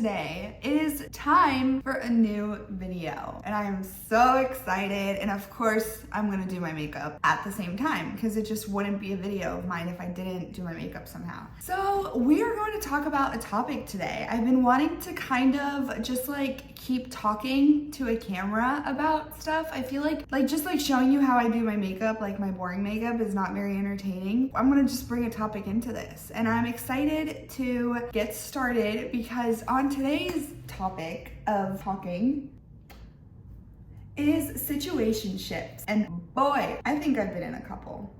today. It is time for a new video and I am so excited, and of course I'm gonna do my makeup at the same time because it just wouldn't be a video of mine if I didn't do my makeup somehow. So we are going to talk about a topic today. I've been wanting to kind of just like keep talking to a camera about stuff. I feel like just showing you how I do my makeup, like my boring makeup, is not very entertaining. I'm gonna just bring a topic into this, and I'm excited to get started because on today's topic of talking is situationships. And boy, I think I've been in a couple.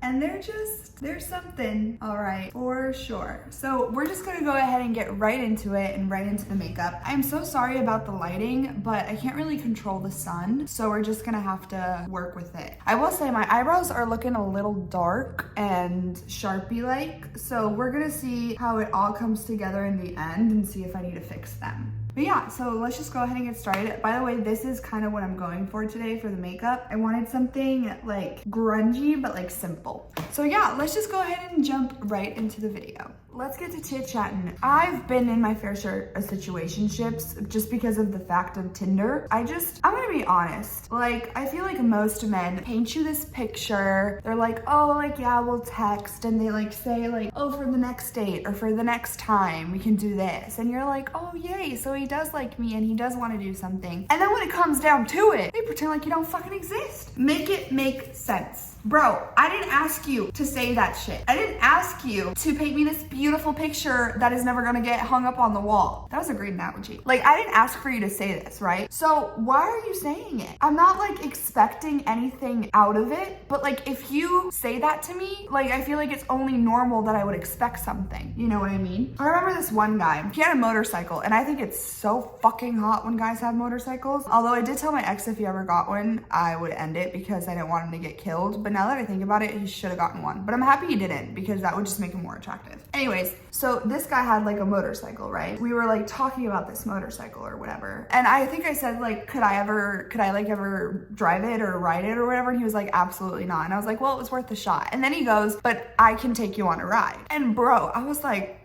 And there's something, all right, for sure. So we're just gonna go ahead and get right into it and right into the makeup. I'm so sorry about the lighting, but I can't really control the sun, so we're just gonna have to work with it. I will say my eyebrows are looking a little dark and Sharpie-like, so we're gonna see how it all comes together in the end and see if I need to fix them. But yeah, so let's just go ahead and get started. By the way, this is kind of what I'm going for today for the makeup. I wanted something like grungy, but like simple. So yeah, let's just go ahead and jump right into the video. Let's get to chit-chatting. I've been in my fair share of situationships just because of the fact of Tinder. I'm gonna be honest. Like, I feel like most men paint you this picture. They're like, oh, like, yeah, we'll text. And they like say like, oh, for the next date or for the next time, we can do this. And you're like, oh, yay. So he does like me and he does want to do something. And then when it comes down to it, they pretend like you don't fucking exist. Make it make sense. Bro, I didn't ask you to say that shit. I didn't ask you to paint me this beautiful picture that is never gonna get hung up on the wall. That was a great analogy. Like, I didn't ask for you to say this, right? So why are you saying it? I'm not like expecting anything out of it, but like if you say that to me, like I feel like it's only normal that I would expect something. You know what I mean? I remember this one guy, he had a motorcycle, and I think it's so fucking hot when guys have motorcycles. Although I did tell my ex if he ever got one, I would end it because I didn't want him to get killed. But now that I think about it, he should have gotten one. But I'm happy he didn't because that would just make him more attractive. Anyways, so this guy had like a motorcycle, right? We were like talking about this motorcycle or whatever. And I think I said like, could I ever drive it or ride it or whatever? And he was like, absolutely not. And I was like, well, it was worth a shot. And then he goes, but I can take you on a ride. And bro, I was like,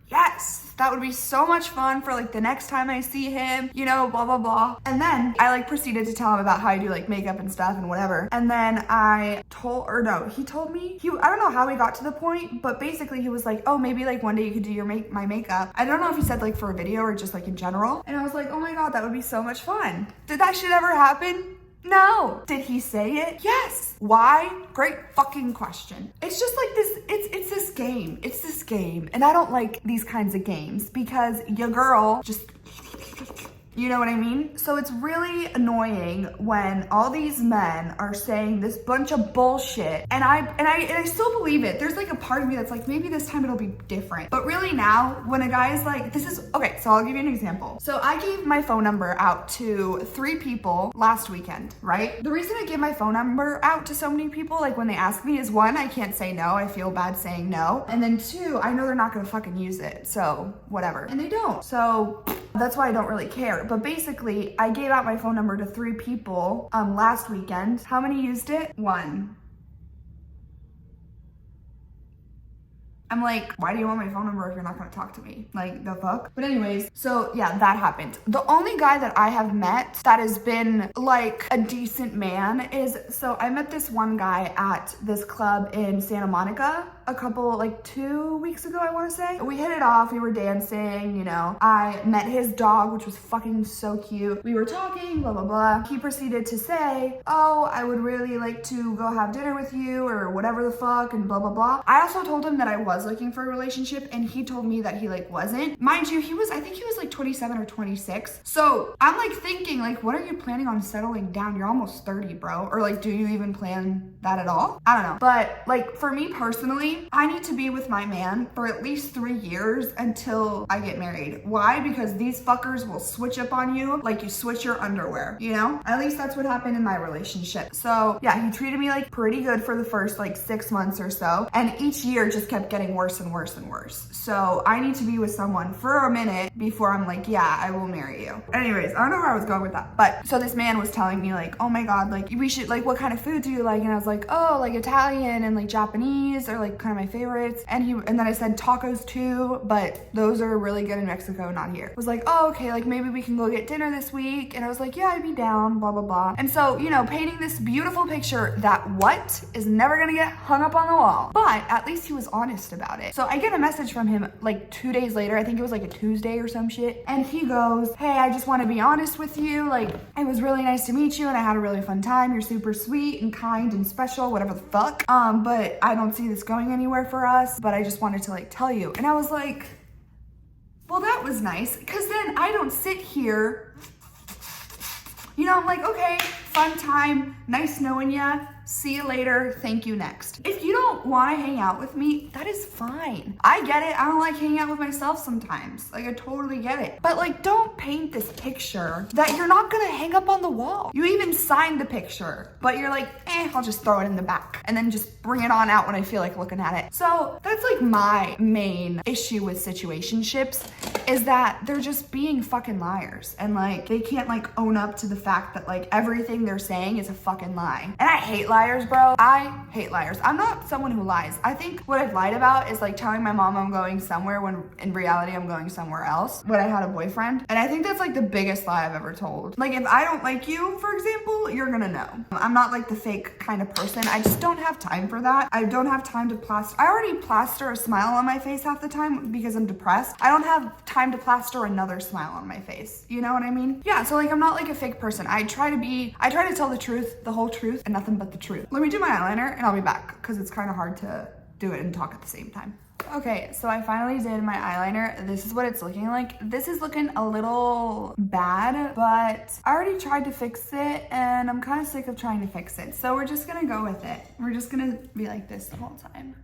yes, that would be so much fun for like the next time I see him, you know, blah, blah, blah. And then I like proceeded to tell him about how I do like makeup and stuff and whatever. And then he told me, I don't know how we got to the point, but basically he was like, oh, maybe like one day you could do my makeup. I don't know if he said like for a video or just like in general. And I was like, oh my God, that would be so much fun. Did that shit ever happen? No. Did he say it? Yes. Why? Great fucking question. It's just like this, it's this game. It's this game. And I don't like these kinds of games because your girl just, you know what I mean? So it's really annoying when all these men are saying this bunch of bullshit, and I still believe it. There's like a part of me that's like, maybe this time it'll be different. But really now, when a guy is like, okay, so I'll give you an example. So I gave my phone number out to 3 people last weekend, right? The reason I give my phone number out to so many people, like when they ask me, is 1, I can't say no. I feel bad saying no. And then 2, I know they're not gonna fucking use it. So whatever. And they don't. So that's why I don't really care. But basically, I gave out my phone number to 3 people last weekend. How many used it? 1. I'm like, why do you want my phone number if you're not gonna talk to me? Like, the fuck? But anyways, so yeah, that happened. The only guy that I have met that has been like a decent man so I met this one guy at this club in Santa Monica a couple, like 2 weeks ago, I wanna say. We hit it off, we were dancing, you know. I met his dog, which was fucking so cute. We were talking, blah, blah, blah. He proceeded to say, oh, I would really like to go have dinner with you or whatever the fuck and blah, blah, blah. I also told him that I was looking for a relationship and he told me that he like wasn't. Mind you, I think he was like 27 or 26. So I'm like thinking like, what are you planning on settling down? You're almost 30, bro. Or like, do you even plan that at all? I don't know. But like for me personally, I need to be with my man for at least 3 years until I get married. Why? Because these fuckers will switch up on you like you switch your underwear, you know? At least that's what happened in my relationship. So yeah, he treated me like pretty good for the first like 6 months or so. And each year just kept getting worse and worse and worse. So I need to be with someone for a minute before I'm like, yeah, I will marry you. Anyways, I don't know where I was going with that. But so this man was telling me like, oh my God, like we should, like, what kind of food do you like? And I was like, oh, like Italian and like Japanese or like kind of my favorites. And then I said tacos too, but those are really good in Mexico, not here. I was like, oh, okay, like maybe we can go get dinner this week. And I was like, yeah, I'd be down, blah, blah, blah. And so, you know, painting this beautiful picture that what is never gonna get hung up on the wall. But at least he was honest about it. So I get a message from him like 2 days later, I think it was like a Tuesday or some shit. And he goes, hey, I just wanna be honest with you. Like, it was really nice to meet you and I had a really fun time. You're super sweet and kind and special, whatever the fuck. But I don't see this going anywhere for us, but I just wanted to like tell you. And I was like, well, that was nice. Cause then I don't sit here, you know, I'm like, okay, fun time, nice knowing ya. See you later, thank you, next. If you don't wanna hang out with me, that is fine. I get it, I don't like hanging out with myself sometimes. Like, I totally get it. But like, don't paint this picture that you're not gonna hang up on the wall. You even signed the picture, but you're like, I'll just throw it in the back and then just bring it on out when I feel like looking at it. So that's like my main issue with situationships, is that they're just being fucking liars. And like, they can't like own up to the fact that like everything they're saying is a fucking lie. And I hate liars, bro. I hate liars. I'm not someone who lies. I think what I've lied about is like telling my mom I'm going somewhere when in reality I'm going somewhere else when I had a boyfriend. And I think that's like the biggest lie I've ever told. Like, if I don't like you, for example, you're gonna know. I'm not like the fake kind of person. I just don't have time for that. I don't have time to plaster. I already plaster a smile on my face half the time because I'm depressed. I don't have time to plaster another smile on my face. You know what I mean? Yeah, so like, I'm not like a fake person. I try to tell the truth, the whole truth, and nothing but the truth. Let me do my eyeliner and I'll be back because it's kind of hard to do it and talk at the same time. Okay, so I finally did my eyeliner. This is what it's looking like. This is looking a little bad, but I already tried to fix it and I'm kind of sick of trying to fix it. So we're just gonna go with it. We're just gonna be like this the whole time.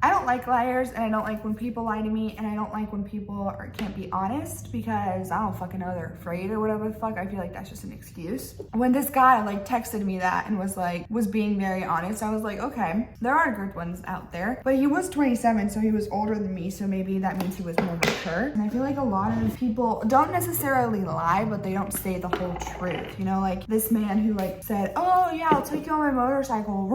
I don't like liars and I don't like when people lie to me and I don't like when people can't be honest because I don't fucking know, they're afraid or whatever the fuck. I feel like that's just an excuse. When this guy like texted me that and was being very honest, I was like, okay, there are good ones out there. But he was 27, so he was older than me, so maybe that means he was more mature. And I feel like a lot of people don't necessarily lie, but they don't say the whole truth. You know, like this man who like said, oh yeah, I'll take you on my motorcycle.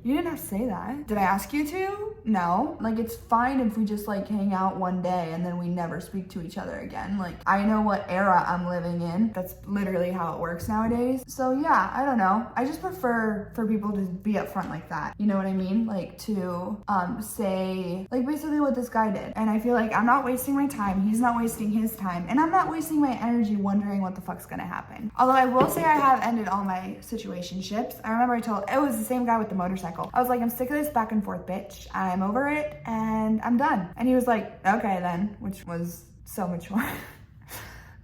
You didn't have to say that. Did I ask you to? No, like it's fine if we just like hang out one day and then we never speak to each other again. Like, I know what era I'm living in. That's literally how it works nowadays. So yeah, I don't know. I just prefer for people to be upfront like that. You know what I mean? Like to say like basically what this guy did. And I feel like I'm not wasting my time. He's not wasting his time. And I'm not wasting my energy wondering what the fuck's gonna happen. Although I will say I have ended all my situationships. I remember it was the same guy with the motorcycle. I was like, I'm sick of this back and forth bitch. I'm over it and I'm done. And he was like, okay then, which was so mature.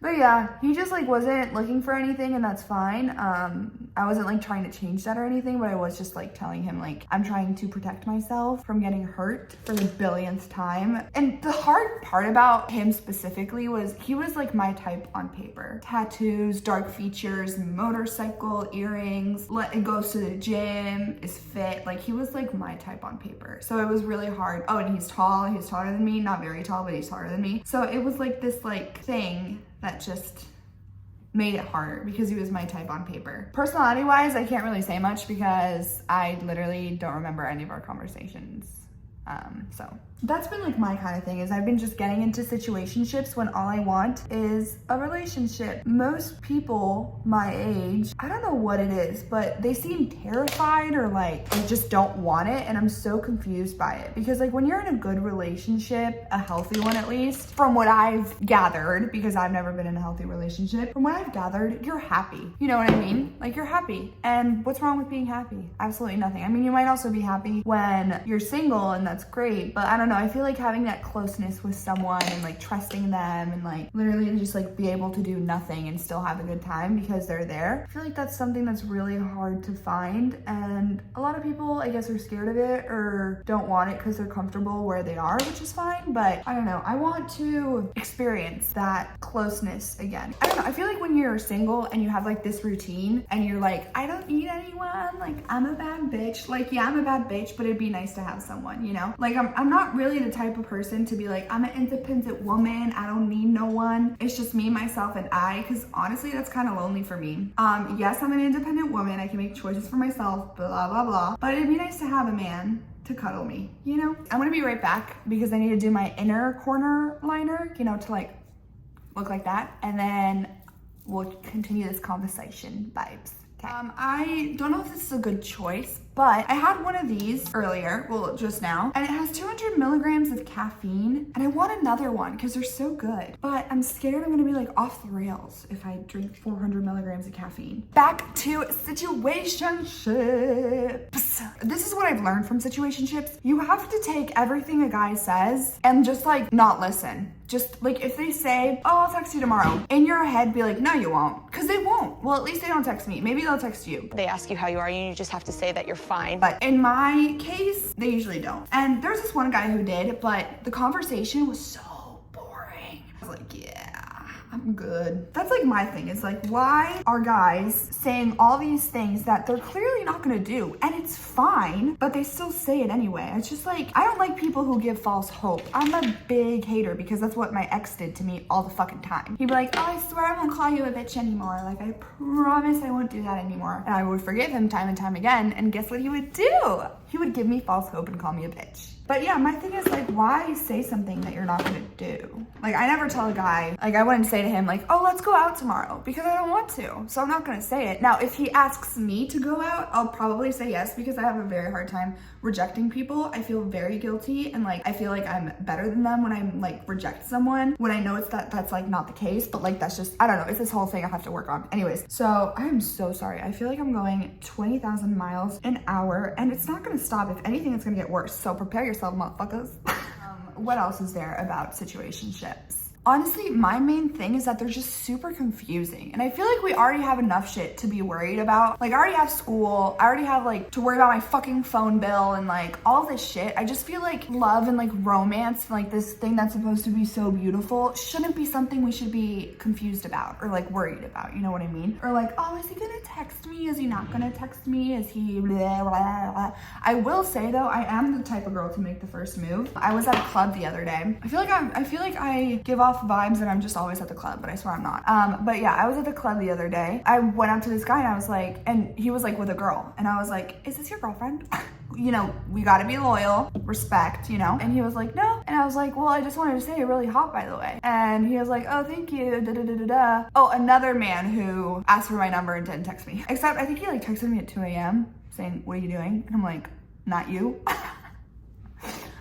But yeah, he just like wasn't looking for anything and that's fine. I wasn't like trying to change that or anything, but I was just like telling him like, I'm trying to protect myself from getting hurt for the billionth time. And the hard part about him specifically was he was like my type on paper. Tattoos, dark features, motorcycle, earrings, goes to the gym, is fit. Like he was like my type on paper. So it was really hard. Oh, and he's tall, he's taller than me. Not very tall, but he's taller than me. So it was like this like thing that just made it harder because he was my type on paper. Personality wise, I can't really say much because I literally don't remember any of our conversations. So that's been like my kind of thing, is I've been just getting into situationships when all I want is a relationship. Most people my age, I don't know what it is, but they seem terrified or like they just don't want it. And I'm so confused by it because like when you're in a good relationship, a healthy one at least, from what I've gathered, because I've never been in a healthy relationship, from what I've gathered, you're happy. You know what I mean? Like you're happy. And what's wrong with being happy? Absolutely nothing. I mean, you might also be happy when you're single and that's great, but I don't know, I feel like having that closeness with someone and like trusting them and like literally just like be able to do nothing and still have a good time because they're there, I feel like that's something that's really hard to find. And a lot of people, I guess, are scared of it or don't want it because they're comfortable where they are, which is fine, but I don't know, I want to experience that closeness again. I don't know, I feel like when you're single and you have like this routine and you're like, I don't need anyone, like I'm a bad bitch, like yeah, I'm a bad bitch, but it'd be nice to have someone, you know? Like I'm not really the type of person to be like, I'm an independent woman, I don't need no one. It's just me, myself, and I, because honestly, that's kind of lonely for me. Yes, I'm an independent woman. I can make choices for myself, blah, blah, blah. But it'd be nice to have a man to cuddle me, you know? I'm gonna be right back because I need to do my inner corner liner, you know, to like look like that. And then we'll continue this conversation vibes. Okay. I don't know if this is a good choice, but I had one of these earlier, well, just now, and it has 200 milligrams of caffeine, and I want another one because they're so good, but I'm scared I'm gonna be like off the rails if I drink 400 milligrams of caffeine. Back to situationships. This is what I've learned from situationships. You have to take everything a guy says and just like not listen. Just like if they say, oh, I'll text you tomorrow, in your head be like, no, you won't, because they won't. Well, at least they don't text me. Maybe they'll text you. They ask you how you are, and you just have to say that you're fine. But in my case, they usually don't. And there's this one guy who did, but the conversation was so boring. I was like, yeah, I'm good. That's like my thing. It's like, why are guys saying all these things that they're clearly not gonna do? And it's fine, but they still say it anyway. It's just like, I don't like people who give false hope. I'm a big hater because that's what my ex did to me all the fucking time. He'd be like, oh, I swear I won't call you a bitch anymore. Like, I promise I won't do that anymore. And I would forgive him time and time again. And guess what he would do? He would give me false hope and call me a bitch. But yeah, my thing is like, why say something that you're not gonna do? Like, I never tell a guy, like I wouldn't say to him like, oh, let's go out tomorrow, because I don't want to. So I'm not gonna say it. Now, if he asks me to go out, I'll probably say yes, because I have a very hard time rejecting people. I feel very guilty, and like, I feel like I'm better than them when I'm like reject someone, when I know it's that's like not the case, but like, that's just, I don't know, it's this whole thing I have to work on. Anyways, so I'm so sorry. I feel like I'm going 20,000 miles an hour, and it's not gonna stop. If anything, it's gonna get worse. So prepare yourself, motherfuckers. What else is there about situationships? Honestly, my main thing is that they're just super confusing. And I feel like we already have enough shit to be worried about. Like, I already have school. I already have like to worry about my fucking phone bill and like all this shit. I just feel like love and like romance and like this thing that's supposed to be so beautiful shouldn't be something we should be confused about or like worried about. You know what I mean? Or like, oh, is he gonna text me? Is he not gonna text me? Is he blah, blah, blah. I will say though, I am the type of girl to make the first move. I was at a club the other day. I feel like I give off vibes that I'm just always at the club, but I swear I'm not. But yeah, I was at the club the other day. I went up to this guy and I was like, and he was like with a girl, and I was like, is this your girlfriend? You know, we gotta be loyal, respect, you know? And he was like, no. And I was like, well, I just wanted to say you're really hot, by the way. And he was like, oh, thank you, da da da da da. Oh, another man who asked for my number and didn't text me. Except I think he like texted me at 2 a.m. saying, what are you doing? And I'm like, not you.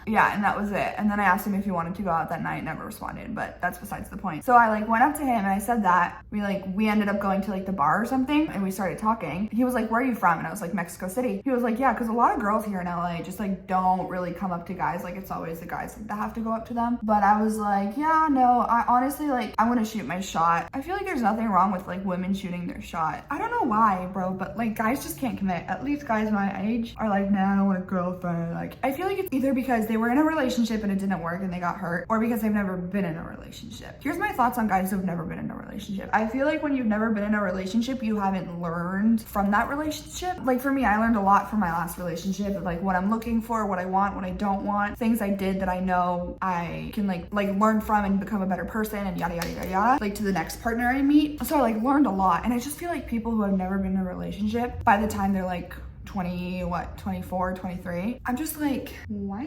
Yeah, and that was it. And then I asked him if he wanted to go out that night, never responded, but that's besides the point. So I like went up to him and I said that. We ended up going to like the bar or something, and we started talking. He was like, where are you from? And I was like, Mexico City. He was like, yeah, because a lot of girls here in LA just like don't really come up to guys. Like, it's always the guys that have to go up to them. But I was like, yeah, no, I honestly like, I want to shoot my shot. I feel like there's nothing wrong with like women shooting their shot. I don't know why, bro, but like guys just can't commit. At least guys my age are like, nah, I don't want a girlfriend. Like, I feel like it's either because they were in a relationship and it didn't work and they got hurt, or because they've never been in a relationship. Here's my thoughts on guys who've never been in a relationship. I feel like when you've never been in a relationship, you haven't learned from that relationship. Like for me, I learned a lot from my last relationship of like what I'm looking for, what I want, what I don't want, things I did that I know I can like learn from and become a better person, and yada yada yada yada, like to the next partner I meet. So I like learned a lot, and I just feel like people who have never been in a relationship, by the time they're like 24, 23, I'm just like, why?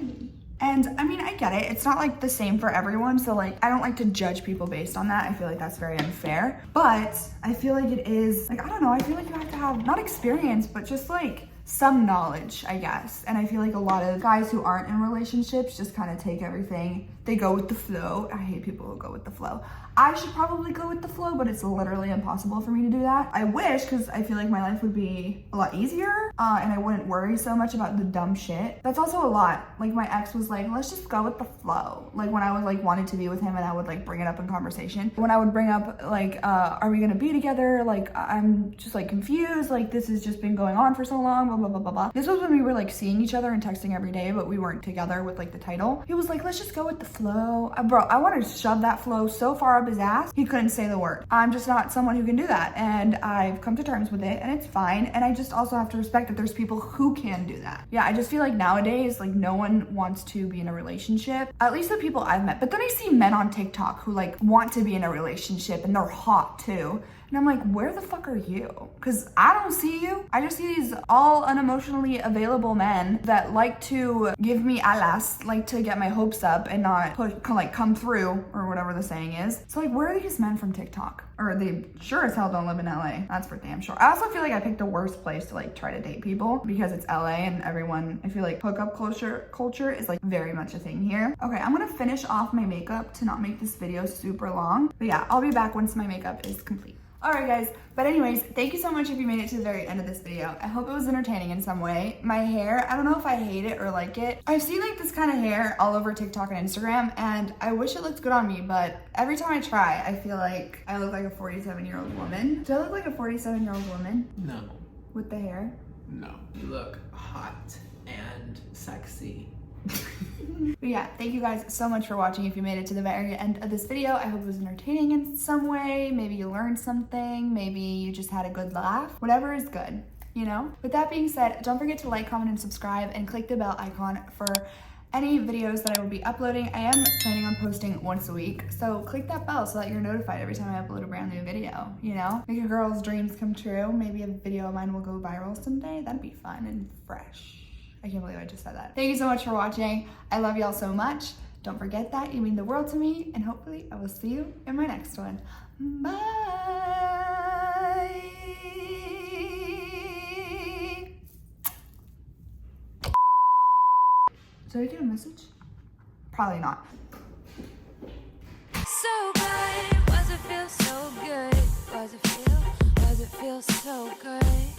And I mean, I get it. It's not like the same for everyone. So like, I don't like to judge people based on that. I feel like that's very unfair. But I feel like it is, like, I don't know. I feel like you have to have, not experience, but just like some knowledge, I guess. And I feel like a lot of guys who aren't in relationships just kind of take everything. They go with the flow. I hate people who go with the flow. I should probably go with the flow, but it's literally impossible for me to do that. I wish, because I feel like my life would be a lot easier and I wouldn't worry so much about the dumb shit. That's also a lot. Like my ex was like, let's just go with the flow. Like when I was like wanted to be with him and I would like bring it up in conversation. When I would bring up like, are we gonna be together? Like I'm just like confused. Like this has just been going on for so long, blah, blah, blah, blah, blah. This was when we were like seeing each other and texting every day, but we weren't together with like the title. He was like, let's just go with the flow. Bro, I want to shove that flow so far up his ass, he couldn't say the word. I'm just not someone who can do that. And I've come to terms with it and it's fine. And I just also have to respect that there's people who can do that. Yeah, I just feel like nowadays, like no one wants to be in a relationship, at least the people I've met. But then I see men on TikTok who like want to be in a relationship and they're hot too. And I'm like, where the fuck are you? Because I don't see you. I just see these all unemotionally available men that like to give me alas, like to get my hopes up and not like come through or whatever the saying is. So like, where are these men from TikTok? Or they sure as hell don't live in LA. That's for damn sure. I also feel like I picked the worst place to like try to date people because it's LA and everyone, I feel like hookup culture is like very much a thing here. Okay, I'm gonna finish off my makeup to not make this video super long. But yeah, I'll be back once my makeup is complete. Alright guys, but anyways, thank you so much if you made it to the very end of this video. I hope it was entertaining in some way. My hair, I don't know if I hate it or like it. I've seen like this kind of hair all over TikTok and Instagram and I wish it looked good on me, but every time I try, I feel like I look like a 47-year-old woman. Do I look like a 47-year-old woman? No. With the hair? No. You look hot and sexy. But yeah, thank you guys so much for watching. If you made it to the very end of this video, I hope it was entertaining in some way. Maybe you learned something, maybe you just had a good laugh. Whatever is good, you know? With that being said, don't forget to like, comment, and subscribe, and click the bell icon for any videos that I will be uploading. I am planning on posting once a week, so click that bell so that you're notified every time I upload a brand new video, you know? Make a girl's dreams come true. Maybe a video of mine will go viral someday. That'd be fun and fresh. I can't believe I just said that. Thank you so much for watching. I love y'all so much. Don't forget that. You mean the world to me. And hopefully I will see you in my next one. Bye. Did I get a message? Probably not. So good, was it feel so good? Was it feel so good?